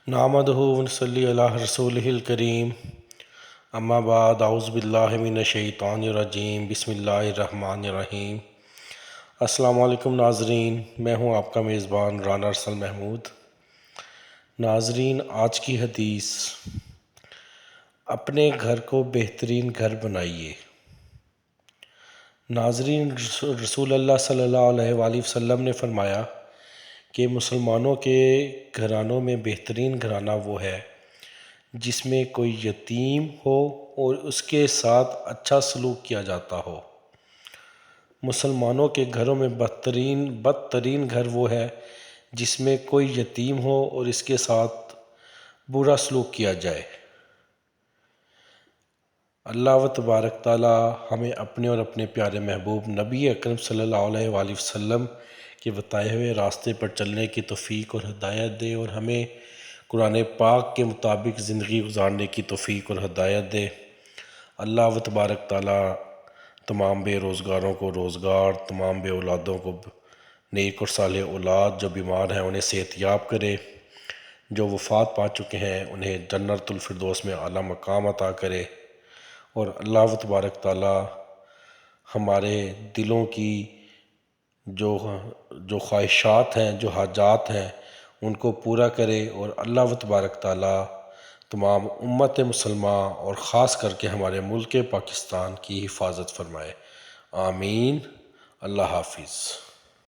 نحمدہ ونصلی علی رسولہ الکریم اما بعد اعوذ باللہ من الشیطان الرجیم بسم اللہ الرحمن الرحیم۔ السلام علیکم ناظرین، میں ہوں آپ کا میزبان رانا ارسل محمود۔ ناظرین، آج کی حدیث، اپنے گھر کو بہترین گھر بنائیے۔ ناظرین، رسول اللہ صلی اللہ علیہ وآلہ وسلم نے فرمایا کہ مسلمانوں کے گھرانوں میں بہترین گھرانہ وہ ہے جس میں کوئی یتیم ہو اور اس کے ساتھ اچھا سلوک کیا جاتا ہو۔ مسلمانوں کے گھروں میں بدترین گھر وہ ہے جس میں کوئی یتیم ہو اور اس کے ساتھ برا سلوک کیا جائے۔ اللہ و تبارک تعالی ہمیں اپنے اور اپنے پیارے محبوب نبی اکرم صلی اللہ علیہ وآلہ وسلم کے بتائے ہوئے راستے پر چلنے کی توفیق اور ہدایت دے، اور ہمیں قرآن پاک کے مطابق زندگی گزارنے کی توفیق اور ہدایت دے۔ اللہ و تبارک تعالی تمام بے روزگاروں کو روزگار، تمام بے اولادوں کو نیک اور صالح اولاد، جو بیمار ہیں انہیں صحت یاب کرے، جو وفات پا چکے ہیں انہیں جنت الفردوس میں اعلیٰ مقام عطا کرے، اور اللہ و تبارک تعالی ہمارے دلوں کی جو خواہشات ہیں، جو حاجات ہیں، ان کو پورا کرے، اور اللہ و تبارک تعالی تمام امت مسلمہ اور خاص کر کے ہمارے ملک پاکستان کی حفاظت فرمائے۔ آمین۔ اللہ حافظ۔